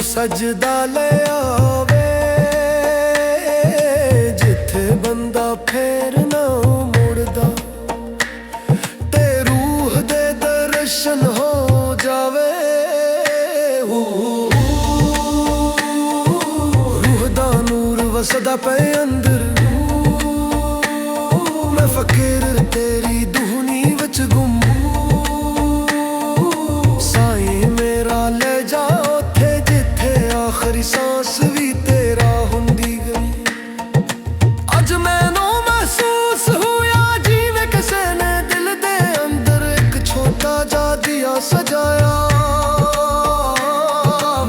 सजदा ले आवे जिथे बंदा फेर ना मुड़दा ते रूह दे दर्शन हो जावे। रूह दा नूर वसदा पे अंदर मैं फकीर तेरी दुहनी विच गुम। आखिरी सांस भी तेरा हुंदी गई। अज मैनू महसूस हुआ जिवें किसे ने दिल दे अंदर एक छोटा जा दिया सजाया।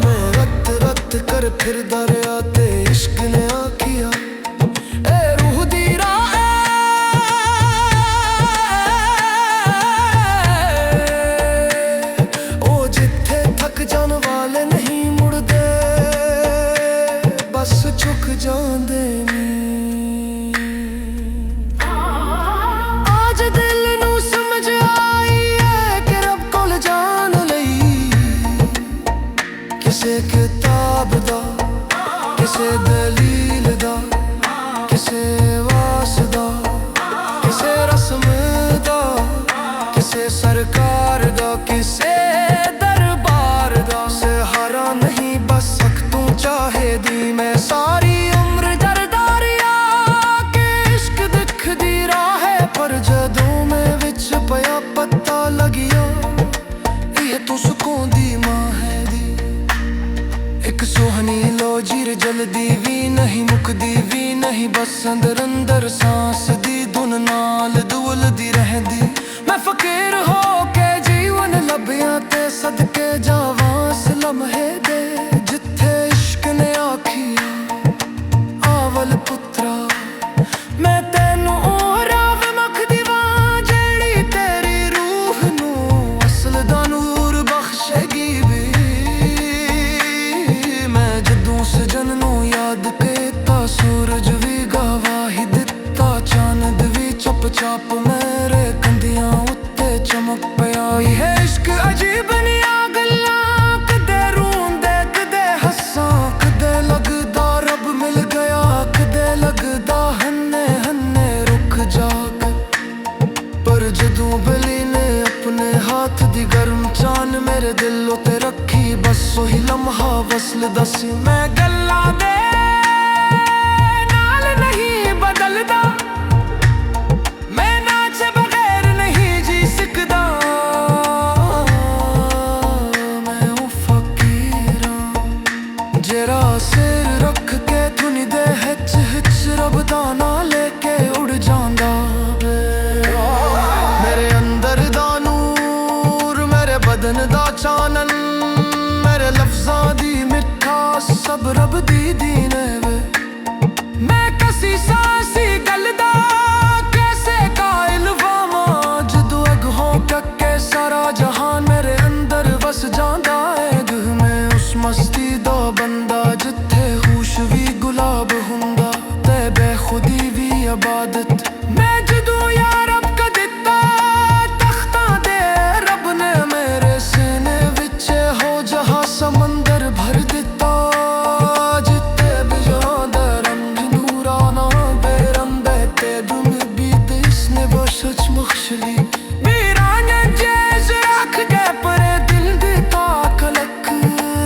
मैं रत रत कर फिरदा रहा ते इश्क ने आखिया ए रूह दी राह ओ जिथे थक जान वाले नहीं मुड़दे बस झुक जांदे नी। आज दिल नू समझ आई है कि रब कोल जान लई किसे किताब दा किसे दलील दा किसे वासदा किसे रस्म दा किसे सरकार दा किसे दरबार दा। सहारा नहीं बस सक तू चाहे दी मैं सारी उम्र दरदारिया के इश्क दिख दी राह पर जदों मैं विच पया पता लगिया ये तू सुकून दी मां है दी। एक सोहनी लो जीर जलदी भी नहीं मुकदी भी नहीं बस अंदर अंदर सांस दी धुन नाल दुलदी रहदी। मैं फकीर हो के जीवन लभिया ते सदके जावां लम्हे दे जिथे इश्क ने आखिया आवल पुत्रा मैं तेनू राव मखदी वां जेड़ी तेरी रूह नू असल दा नूर बख्शेगी भी। मैं जदों सजन नू याद कीता सूरज भी गवाही दिता चांद भी चुप चाप मेरे कंधियां उत्ते चमक पिया। यह इश्क अजीब निया गल्लां कदे रोंदे कदे हस्सां कदे लगदा रब मिल गया कदे लगदा हन्ने हन्ने रुक जाग। पर जदों बली ने अपने हाथ दी गर्म चान मेरे दिल उते रखी बस ओही लम्हा वसल दसी। मैं गल्लां दे नाल नहीं बदलदा मैं नाचे बगैर नहीं जी सकदा। मैं ओ फकीर जेरा सिर रख के धुनी दे हिच हिच रब दा नां लेके उड़ जांदा। मेरे अंदर दा नूर मेरे बदन दा चानन मेरे लफ्जां दी मिठास सब रब दी दीन वे। मैं कसी सांसी गल दा कैसे कायल वावां जदों अग हों के सारा जहान मेरे अंदर वस जांदा है। मैं उस मस्ती दा बंदा जिथे होश भी गुलाब हुंदा ते बेखुदी भी इबादत। मैं जदों यार रब का दिता तख्तां दे रब ने मेरे सीने विच हो जहां समंदर भर दिता। जिते भी जांदा रंग नूराना बेरंबे ते दुम बीत इसने बशच मखशली मेरा नजेस रख के परे दिल दी ताकलक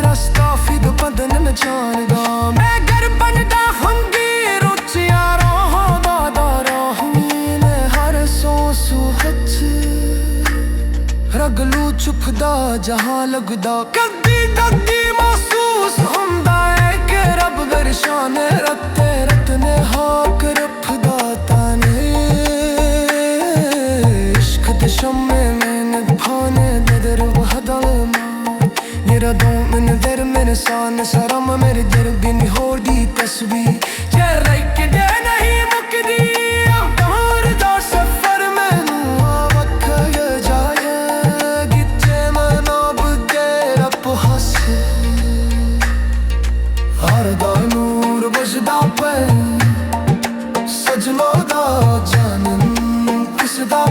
रस्ता फिद बदन न जानदा। मैं घर बनदा हुंगी रुचिया रोहदा दारा ने हर सोसू हच रगलू चुकदा जहां लगदा कदी कदी महसूस हुंदा है कि रब दरशान रते रतने हाक रफदा ताने। इश्क दे शम्मे में भाने नदर वहदा मेरा दो मन दर मेरे सान सरम मेरे दर बिन होर दी तस्वीर जे लाइक दे नहीं मुकदी दूर दा सफर मैनू आवख जाए गिचे मनाब के रब हसे। हर दा नूर बजदा पे सजनों दा जानन किसदा